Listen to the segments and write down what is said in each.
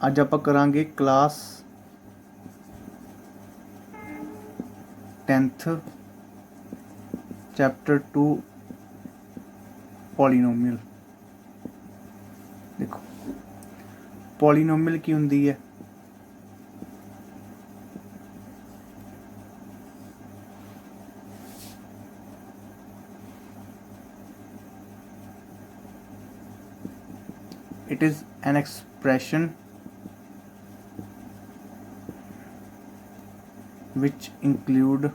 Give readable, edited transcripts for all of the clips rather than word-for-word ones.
ਅੱਜ ਆਪਾਂ ਕਰਾਂਗੇ क्लास 10th चैप्टर 2 पॉलीनोमियल। देखो पॉलीनोमियल की हुंदी है it is an expression which include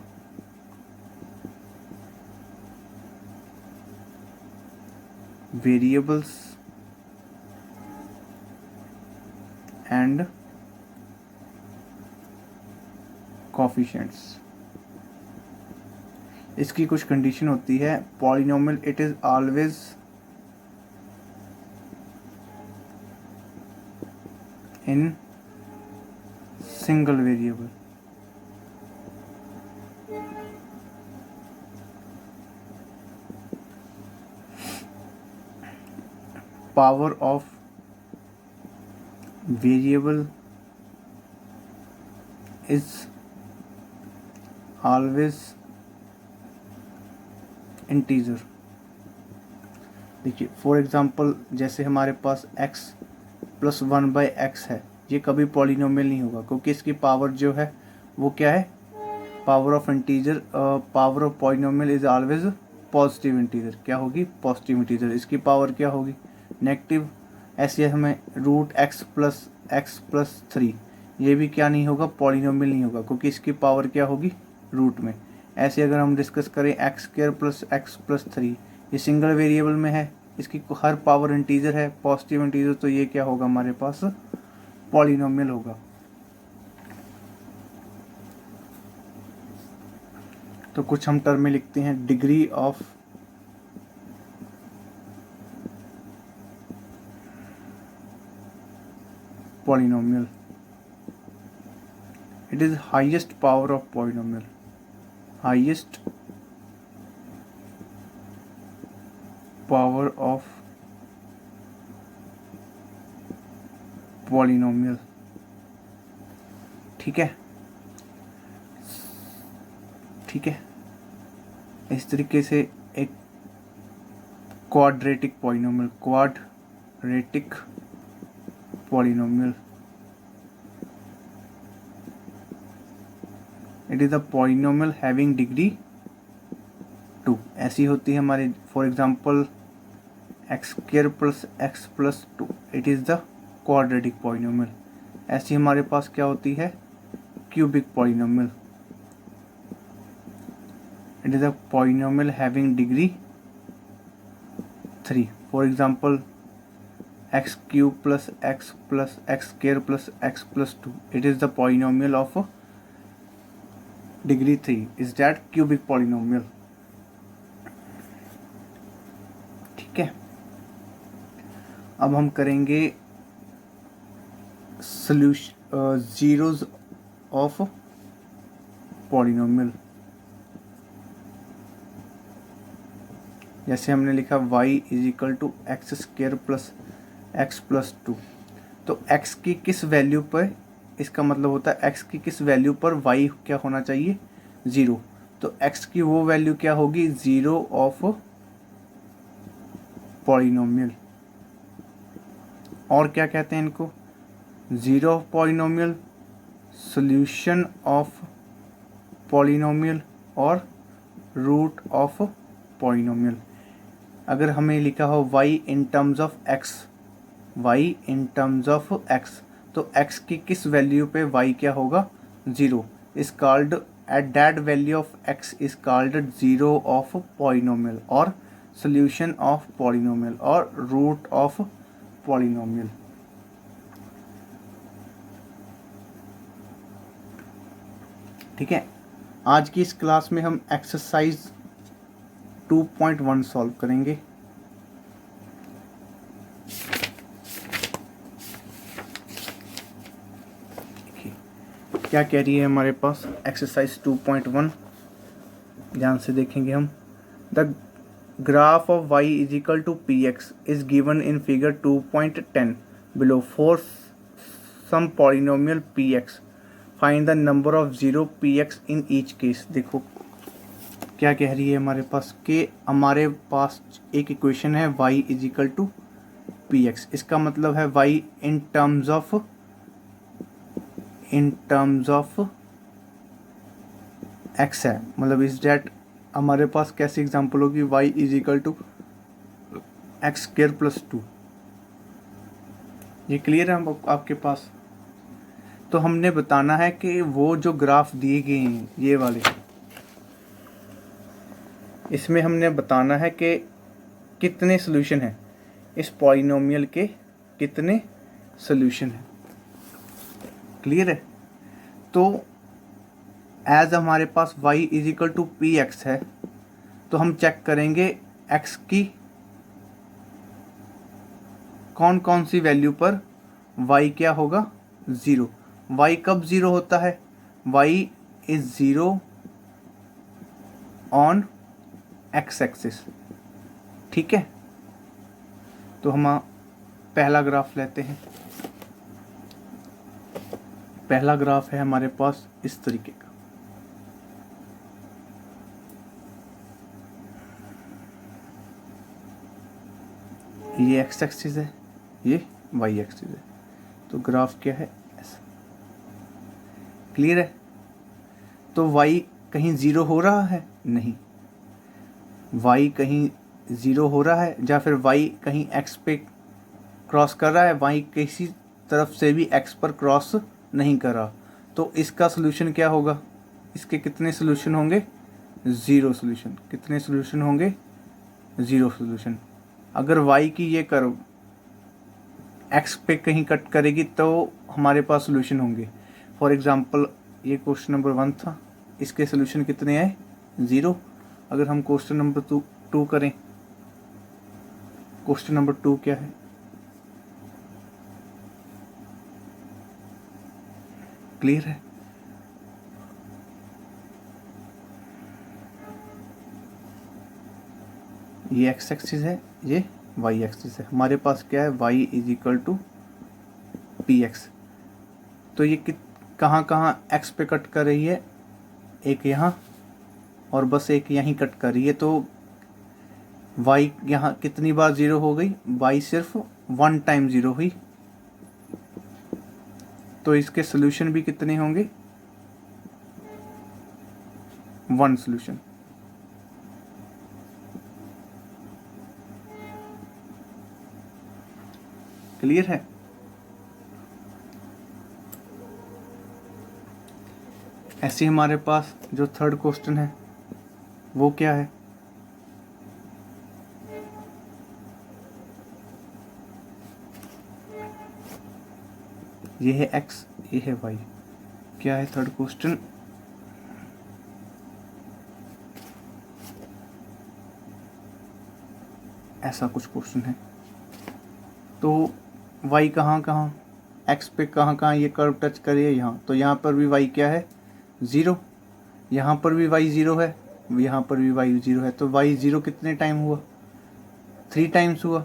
variables and coefficients। इसकी कुछ कंडीशन होती है। Polynomial it is always in single variable. Power of variable is always integer. देखिए फॉर एग्जांपल जैसे हमारे पास x प्लस 1/x है, ये कभी पॉलीनोमियल नहीं होगा क्योंकि इसकी पावर जो है वो क्या है, power of integer. Power of polynomial is always positive integer. क्या होगी? Positive integer. इसकी पावर क्या होगी? नेगेटिव। ऐसे हमें √x+3, ये भी क्या नहीं होगा? पॉलीनोमियल नहीं होगा क्योंकि इसकी पावर क्या होगी? रूट में। ऐसे अगर हम डिस्कस करें x² + x+3, ये सिंगल वेरिएबल में है, इसकी हर पावर इंटीजर है, पॉजिटिव इंटीजर, तो ये क्या होगा हमारे पास? पॉलीनोमियल होगा। तो कुछ हम टर्म में लिखते हैं। Degree of polynomial, it is highest power of polynomial. Highest power of polynomial. ठीक है, ठीक है। इस तरीके से एक quadratic polynomial, quadratic polynomial, it is a polynomial having degree 2। ऐसी होती है हमारे, for example x² + x+2, it is the quadratic polynomial. ऐसी हमारे पास क्या होती है? Cubic polynomial, it is a polynomial having degree 3। For example x³ + x² + x+2, it is the polynomial of degree 3, is that cubic polynomial। ठीक है, अब हम करेंगे सॉल्यूशन जीरोज ऑफ पॉलीनोमियल। जैसे हमने लिखा y = x² + x+2, तो x की किस वैल्यू पर, इसका मतलब होता है x की किस वैल्यू पर y क्या होना चाहिए? 0। तो x की वो वैल्यू क्या होगी? 0 ऑफ पॉलीनोमियल। और क्या कहते हैं इनको? 0 of polynomial, solution of polynomial और रूट ऑफ पॉलीनोमियल। अगर हमें लिखा हो y in terms of x, y in terms of x, तो x की किस वैल्यू पे y क्या होगा? 0 is called, at that value of x is called 0 of polynomial और सॉल्यूशन ऑफ पॉलीनोमियल और रूट ऑफ पॉलीनोमियल। ठीक है, आज की इस क्लास में हम एक्सरसाइज 2.1 सॉल्व करेंगे। क्या कह रही है हमारे पास? एक्सरसाइज 2.1 ध्यान से देखेंगे हम। The graph of y = px is given in figure 2.10 below. 4 some polynomial px, find the number of 0 px in each case। देखो क्या कह रही है हमारे पास कि हमारे पास एक इक्वेशन है y is equal to P X. इसका मतलब है y in terms of x है, मतलब इज डैट हमारे पास कैसी एग्जांपल होगी, y is equal to X square plus 2। ये क्लियर है आपके पास? तो हमने बताना है कि वो जो ग्राफ दिए गए हैं ये वाले, इसमें हमने बताना है कि कितने सॉल्यूशन हैं, इस पॉलिनोमियल के कितने सॉल्यूशन हैं। क्लियर है? तो एज हमारे पास y is equal to P X है, तो हम चेक करेंगे x की कौन कौन सी वैल्यू पर y क्या होगा, 0। y कब 0 होता है, y is 0 on x axis. ठीक है, तो हम पहला ग्राफ लेते हैं। पहला ग्राफ है हमारे पास इस तरीके का। ये x एक्सिस है, ये y एक्सिस है, तो ग्राफ क्या है, ऐसा। क्लियर है? तो y कहीं 0 हो रहा है, नहीं। y कहीं 0 हो रहा है, या फिर y कहीं x पे क्रॉस कर रहा है, y किसी तरफ से भी x पर क्रॉस नहीं कर रहा। तो इसका सोल्यूशन क्या होगा, इसके कितने सोल्यूशन होंगे, 0 सोल्यूशन। कितने सोल्यूशन होंगे, 0 सोल्यूशन। अगर y की ये कर्व x पे कहीं कट करेगी तो हमारे पास सोल्यूशन होंगे। फॉर एग्जांपल ये क्वेश्चन नंबर 1 था, इसके सोल्यूशन कितने हैं, 0। अगर हम क्वेश्चन नंबर 2 करें, क्वेश्चन नंबर 2 क्या है, क्लियर है? ये x एक्सिस है, ये y एक्सिस है। हमारे पास क्या है, y is equal to P X. तो ये कहाँ कहाँ x पे कट कर रही है, एक यहाँ और बस एक यहीं कट कर रही है। तो y यहाँ कितनी बार 0 हो गई, y सिर्फ 1 टाइम 0 हुई। तो इसके सोल्यूशन भी कितने होंगे, 1 सोल्यूशन। क्लियर है? ऐसे हमारे पास जो थर्ड क्वेश्चन है वो क्या है, ये है x, ये है y। क्या है थर्ड क्वेश्चन, ऐसा कुछ क्वेश्चन है। तो y कहाँ कहाँ, x पे कहाँ कहाँ ये कर्व टच करे, यहाँ। तो यहाँ पर भी y क्या है, 0। यहाँ पर भी y 0 है, यहाँ पर भी y 0 है। तो y 0 कितने टाइम हुआ, 3 टाइम्स हुआ।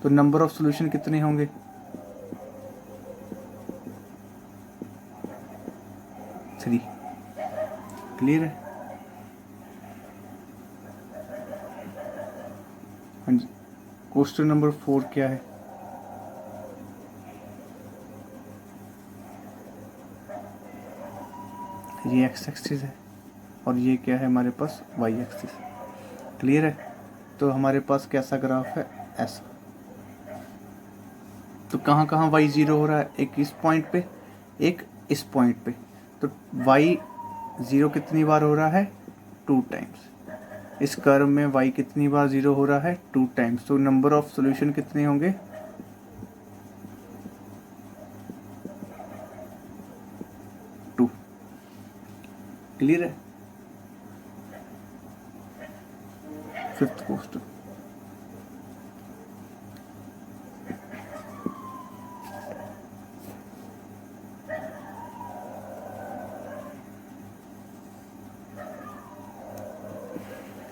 तो नंबर ऑफ सॉल्यूशन कितने होंगे, 3। क्लियर है? हाँ जी। क्वेश्चन नंबर 4 क्या है, ये x एक्सिस है और ये क्या है हमारे पास, y एक्सिस। क्लियर है? तो हमारे पास कैसा ग्राफ है, ऐसा। तो कहाँ कहाँ y 0 हो रहा है, एक इस पॉइंट पे, एक इस पॉइंट पे। तो y 0 कितनी बार हो रहा है, 2 टाइम्स। इस कर्व में y कितनी बार 0 हो रहा है, 2 टाइम्स। तो नंबर ऑफ सॉल्यूशन कितने होंगे, 2। क्लियर है? फिफ्थ क्वेश्चन,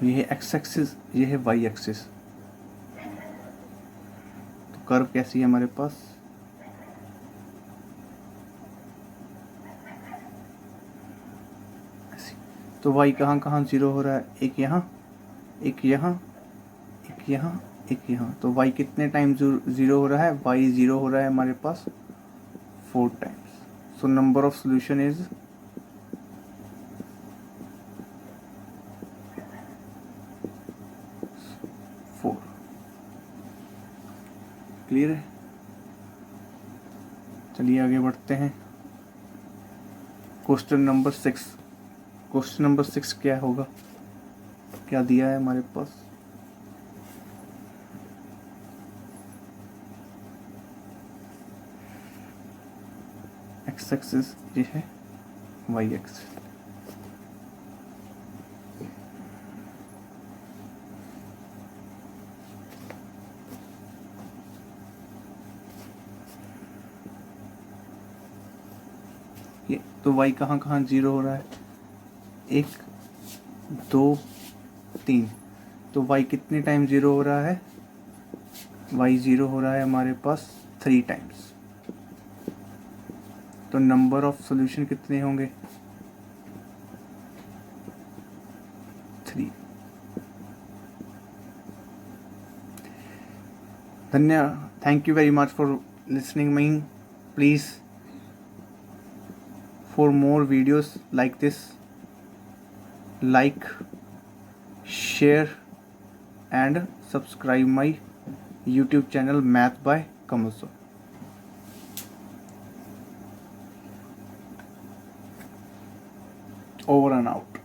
ये है x एक्सिस, ये है y एक्सिस। तो कर्व कैसी है हमारे पास, तो y कहाँ कहाँ जीरो हो रहा है, एक यहाँ, एक यहाँ, एक यहाँ, एक यहाँ, तो y कितने टाइम जीरो हो रहा है, y जीरो हो रहा है हमारे पास 4 times. So number of solution is 4। Clear है? चलिए आगे बढ़ते हैं। Question number 6। क्वेश्चन नंबर 6 क्या होगा, क्या दिया है हमारे पास, एक्स एक्सिस ये है, वाई एक्सिस। ये तो y कहाँ कहाँ जीरो हो रहा है, 1 2 3, तो y कितने टाइम जीरो हो रहा है, y जीरो हो रहा है हमारे पास 3 टाइम्स। तो नंबर ऑफ सॉल्यूशन कितने होंगे, 3। Thank you very much for listening me. Please, for more videos like this, like, share and subscribe my YouTube channel Math by Kamuso. Over and out.